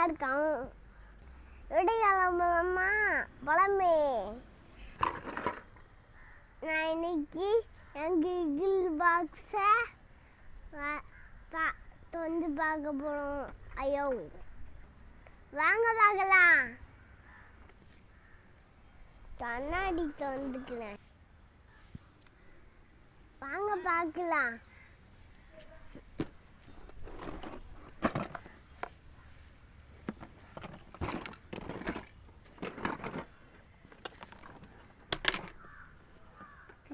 இருக்கான். விடையாளம்மா பழமே. நான் இன்னைக்கு என் கிகிள் பாக்ஸை வந்து பார்க்க போகிறோம். ஐயோ வாங்க பார்க்கலாம். கண்ணாடிக்கு வந்துக்கிறேன். வாங்க பார்க்கலாம்.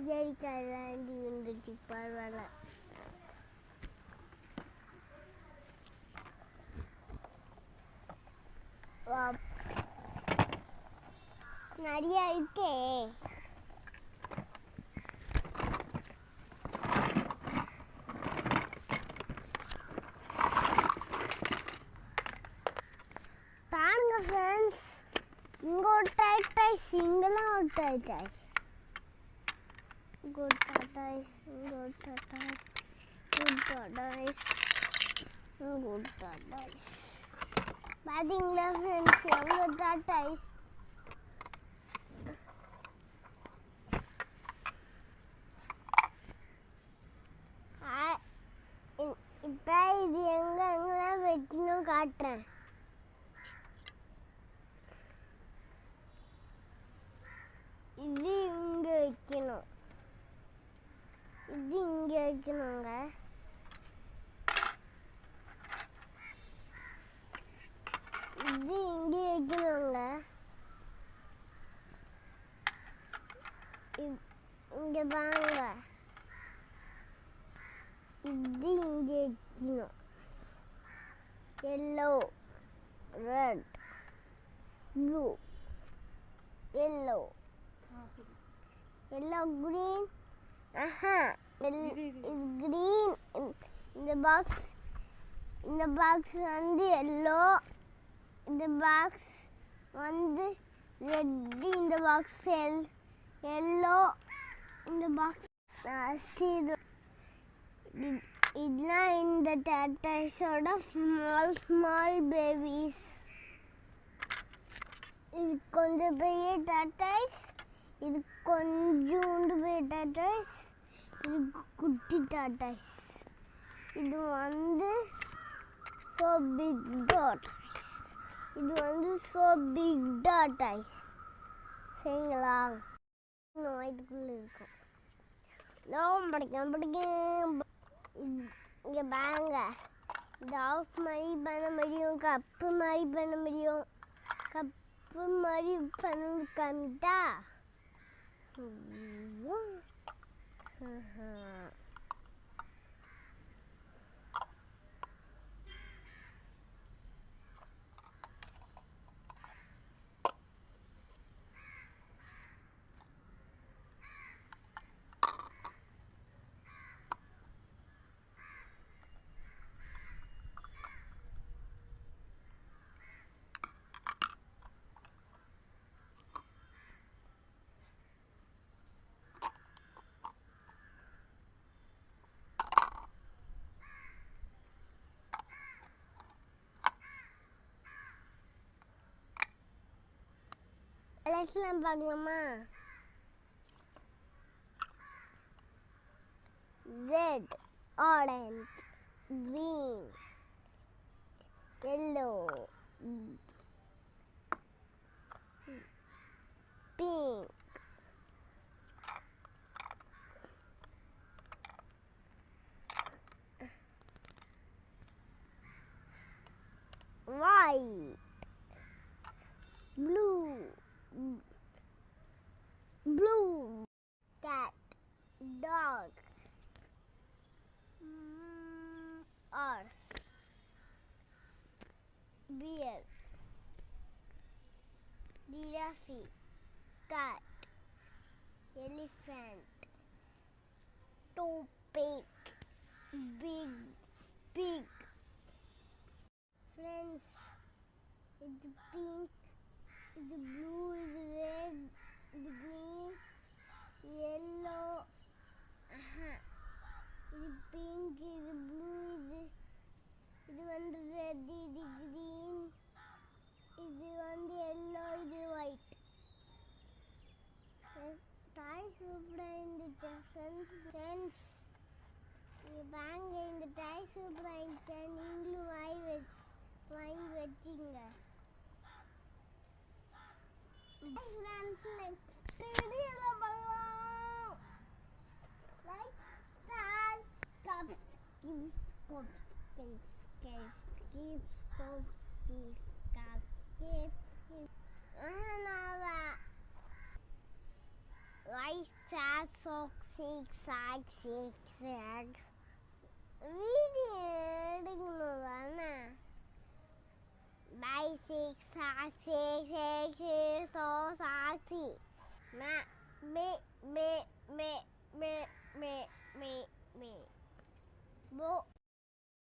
சரி கண்ணாடி வந்துச்சு, பரவாயில்ல. நிறைய இருக்கே. பாருங்க ஃப்ரெண்ட்ஸ், இங்க ஒரு டைஸ், இங்கெல்லாம் ஒரு dice. Good tortoise, good tortoise, good tortoise, good tortoise. பாத்தீங்களா ஃப்ரெண்ட்ஸ், எவ்வளோ tortoise. இப்போ இது எங்கெங்கெல்லாம் வைக்கணும் காட்டுறேன். இது இங்கே வைக்கணும், இது இங்கே வைக்கணுங்க. இது இங்கே வைக்கணுங்க. இங்கே வாங்க, இது இங்கே வைக்கணும். Yellow, red, blue, yellow, yellow, green. இது கிரீன். இந்த பாக்ஸ் வந்து எல்லோ, இந்த பாக்ஸ் வந்து ரெட், இந்த பாக்ஸ் எல்லோ, இந்த பாக்ஸ் இதெல்லாம் இந்த டாட்டாஸோட ஸ்மால் பேபிஸ். இது கொஞ்சம் பெரிய டாட்டாஸ், இது கொஞ்சோண்டு பெரிய டாட்டாஸ், இது குட்டி டாட்டாஸ். இது வந்து so big tortoise. இது வந்து so big tortoise. சரிங்களா? இதுக்குள்ளே இருக்கும். படிக்கும். இங்கே பாருங்க, இது ஆஃப் மாதிரி பண்ண முடியும், கப்பு மாதிரி பண்ண முடியும். கப்பு மாதிரி பண்ண காமிட்டா கலர்ஸ்லாம் பார்க்கலாமா? Red, orange, green, yellow, pink, white, blue, cat, dog, horse, bear, giraffe, cat, elephant, topic, big pig. Friends, it's pink, it's blue, it's red, it's green, yellow. It's pink, it's blue, it's one red, it's green, இது வந்து yellow, இது white. தாய் சூப்பராக இருந்துச்சு friends. இங்கே வாங்க, இந்த தாய் சூப்பராக இருந்துச்சு. நீங்களும் வாங்கி வச்சிங்க. ஃப்ரெண்ட்ஸ், நெக்ஸ்ட் வீடியோவில் பார்க்கலாம். Like star cups Right side socks. Video எடுக்கணும் தானே. Bye six so sexy. Me. Bo.